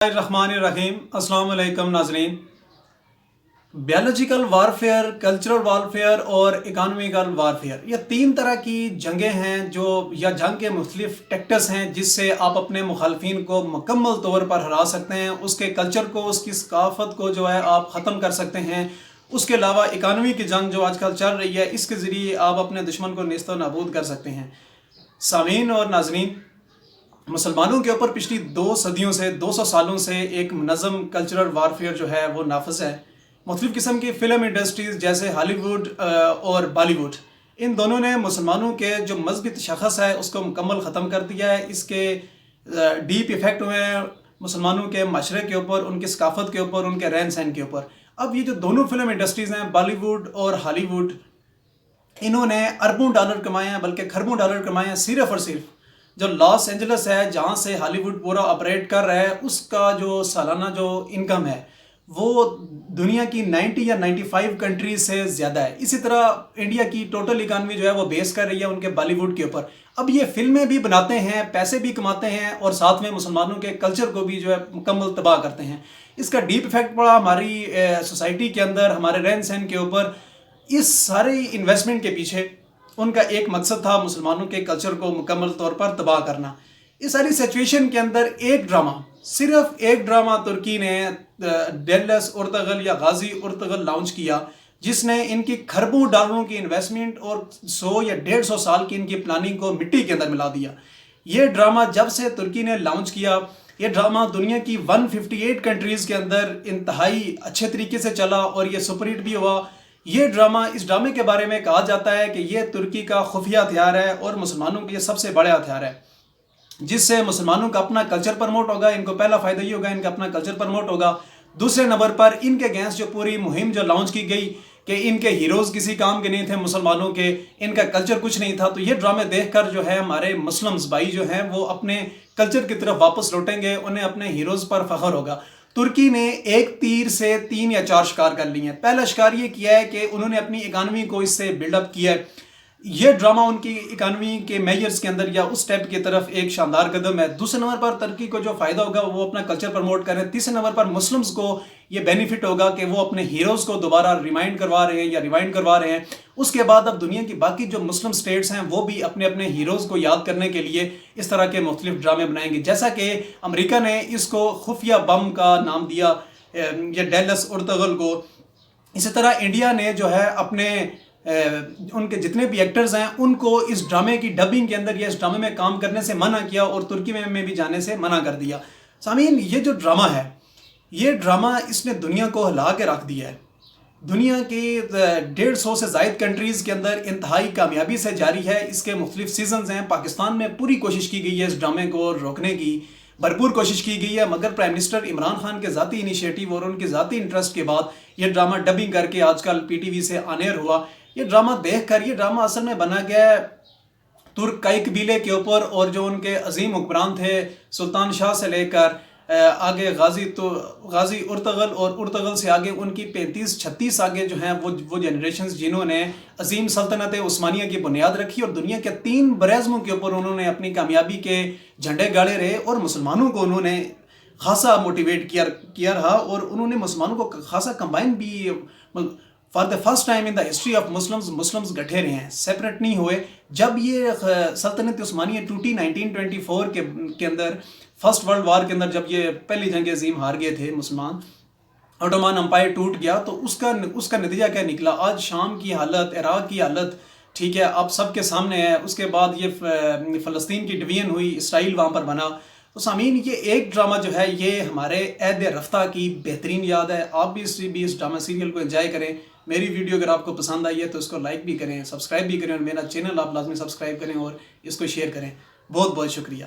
الرحمن الرحیم۔ السلام علیکم ناظرین۔ بیالوجیکل وارفیئر، کلچرل وارفیئر اور اکانومیکل وارفیئر، یہ تین طرح کی جنگیں ہیں یا جنگ کے مختلف ٹیکٹس ہیں جس سے آپ اپنے مخالفین کو مکمل طور پر ہرا سکتے ہیں، اس کے کلچر کو، اس کی ثقافت کو جو ہے آپ ختم کر سکتے ہیں۔ اس کے علاوہ اکانومی کی جنگ جو آج کل چل رہی ہے، اس کے ذریعے آپ اپنے دشمن کو نیست و نابود کر سکتے ہیں۔ سامعین اور ناظرین، مسلمانوں کے اوپر پچھلی 200 سالوں سے ایک منظم کلچرل وارفیئر جو ہے وہ نافذ ہے۔ مختلف قسم کی فلم انڈسٹریز جیسے ہالی ووڈ اور بالی ووڈ، ان دونوں نے مسلمانوں کے جو مذہبی تشخص ہے اس کو مکمل ختم کر دیا ہے۔ اس کے ڈیپ ایفیکٹ ہوئے ہیں مسلمانوں کے معاشرے کے اوپر، ان کی ثقافت کے اوپر، ان کے رہن سہن کے اوپر۔ اب یہ جو دونوں فلم انڈسٹریز ہیں، بالی ووڈ اور ہالی ووڈ، انہوں نے اربوں ڈالر کمائے ہیں، بلکہ کھربوں ڈالر کمائے ہیں، صرف اور صرف جو لاس اینجلس ہے جہاں سے ہالی ووڈ پورا آپریٹ کر رہا ہے، اس کا جو سالانہ جو انکم ہے وہ دنیا کی 90 یا 95 کنٹریز سے زیادہ ہے۔ اسی طرح انڈیا کی ٹوٹل اکانومی جو ہے وہ بیس کر رہی ہے ان کے بالی ووڈ کے اوپر۔ اب یہ فلمیں بھی بناتے ہیں، پیسے بھی کماتے ہیں، اور ساتھ میں مسلمانوں کے کلچر کو بھی جو ہے مکمل تباہ کرتے ہیں۔ اس کا ڈیپ ایفیکٹ پڑا ہماری سوسائٹی کے اندر، ہمارے رہن سہن کے اوپر۔ اس سارے انویسٹمنٹ کے پیچھے ان کا ایک مقصد تھا مسلمانوں کے کلچر کو مکمل طور پر تباہ کرنا۔ اس ساری سچویشن کے اندر ایک ڈرامہ، صرف ایک ڈرامہ ترکی نے ڈیلس ارطغرل یا غازی ارطغرل لانچ کیا، جس نے ان کی کھربوں ڈالروں کی انویسٹمنٹ اور 100 یا 150 سال کی ان کی پلاننگ کو مٹی کے اندر ملا دیا۔ یہ ڈرامہ جب سے ترکی نے لانچ کیا، یہ ڈرامہ دنیا کی 158 کنٹریز کے اندر انتہائی اچھے طریقے سے چلا اور یہ سپر ہٹ بھی ہوا۔ یہ ڈرامہ، اس ڈرامے کے بارے میں کہا جاتا ہے کہ یہ ترکی کا خفیہ ہتھیار ہے اور مسلمانوں کے لیے سب سے بڑا ہتھیار ہے، جس سے مسلمانوں کا اپنا کلچر پروموٹ ہوگا۔ ان کو پہلا فائدہ یہ ہوگا، ان کا اپنا کلچر پروموٹ ہوگا۔ دوسرے نمبر پر ان کے اگینسٹ جو پوری مہم جو لانچ کی گئی کہ ان کے ہیروز کسی کام کے نہیں تھے، مسلمانوں کے، ان کا کلچر کچھ نہیں تھا، تو یہ ڈرامے دیکھ کر جو ہے ہمارے مسلمز بھائی جو ہیں وہ اپنے کلچر کی طرف واپس لوٹیں گے، انہیں اپنے ہیروز پر فخر ہوگا۔ ترکی نے ایک تیر سے 3 یا 4 شکار کر لیے ہیں۔ پہلا شکار یہ کیا ہے کہ انہوں نے اپنی اکانومی کو اس سے بلڈ اپ کیا ہے۔ یہ ڈرامہ ان کی اکانومی کے میجرز کے اندر یا اس سٹیپ کی طرف ایک شاندار قدم ہے۔ دوسرے نمبر پر ترکی کو جو فائدہ ہوگا وہ اپنا کلچر پروموٹ کریں۔ تیسرے نمبر پر مسلمز کو یہ بینیفٹ ہوگا کہ وہ اپنے ہیروز کو دوبارہ ریمائنڈ کروا رہے ہیں۔ اس کے بعد اب دنیا کی باقی جو مسلم سٹیٹس ہیں وہ بھی اپنے اپنے ہیروز کو یاد کرنے کے لیے اس طرح کے مختلف ڈرامے بنائیں گے، جیسا کہ امریکہ نے اس کو خفیہ بم کا نام دیا، یہ ڈیلس ارطغرل کو۔ اسی طرح انڈیا نے جو ہے اپنے ان کے جتنے بھی ایکٹرز ہیں ان کو اس ڈرامے کی ڈبنگ کے اندر یا اس ڈرامے میں کام کرنے سے منع کیا اور ترکی میں بھی جانے سے منع کر دیا۔ سامعین، یہ جو ڈرامہ ہے، یہ ڈرامہ اس نے دنیا کو ہلا کے رکھ دیا ہے۔ دنیا کی 150 سے زائد کنٹریز کے اندر انتہائی کامیابی سے جاری ہے۔ اس کے مختلف سیزنز ہیں۔ پاکستان میں پوری کوشش کی گئی ہے اس ڈرامے کو روکنے کی، بھرپور کوشش کی گئی ہے، مگر پرائم منسٹر عمران خان کے ذاتی انیشیٹو اور ان کے ذاتی انٹرسٹ کے بعد یہ ڈرامہ ڈبنگ کر کے آج کل پی ٹی وی سے آن ایئر ہوا۔ یہ ڈرامہ دیکھ کر، یہ ڈرامہ اصل میں بنا گیا ہے ترک کئی قبیلے کے اوپر، اور جو ان کے عظیم حکمران تھے سلطان شاہ سے لے کر آگے غازی ارطغرل، اور ارطغرل سے آگے ان کی 35-36 آگے جو ہیں وہ جنریشنز جنہوں نے عظیم سلطنت عثمانیہ کی بنیاد رکھی اور دنیا کے 3 براعظموں کے اوپر انہوں نے اپنی کامیابی کے جھنڈے گاڑے رہے، اور مسلمانوں کو انہوں نے خاصا موٹیویٹ کیا رہا، اور انہوں نے مسلمانوں کو خاصا کمبائن بھی۔ For the first time in the history of Muslims گٹھے رہے ہیں، سیپریٹ نہیں ہوئے۔ جب یہ سلطنت عثمانیہ ٹوٹی 1924 کے اندر، فرسٹ ورلڈ وار کے اندر، جب یہ پہلی جنگ عظیم ہار گئے تھے مسلمان، اوٹومان امپائر ٹوٹ گیا، تو اس کا نتیجہ کیا نکلا؟ آج شام کی حالت، عراق کی حالت، ٹھیک ہے، اب سب کے سامنے ہے۔ اس کے بعد یہ فلسطین کی ڈویژن ہوئی، اسرائیل وہاں پر بنا۔ تو سامعین، یہ ایک ڈرامہ جو ہے یہ ہمارے عہد رفتہ کی بہترین یاد ہے۔ آپ بھی اس ڈرامہ سیریل کو انجوائے کریں۔ میری ویڈیو اگر آپ کو پسند آئی ہے تو اس کو لائک بھی کریں، سبسکرائب بھی کریں، اور میرا چینل آپ لازمی سبسکرائب کریں اور اس کو شیئر کریں۔ بہت بہت شکریہ۔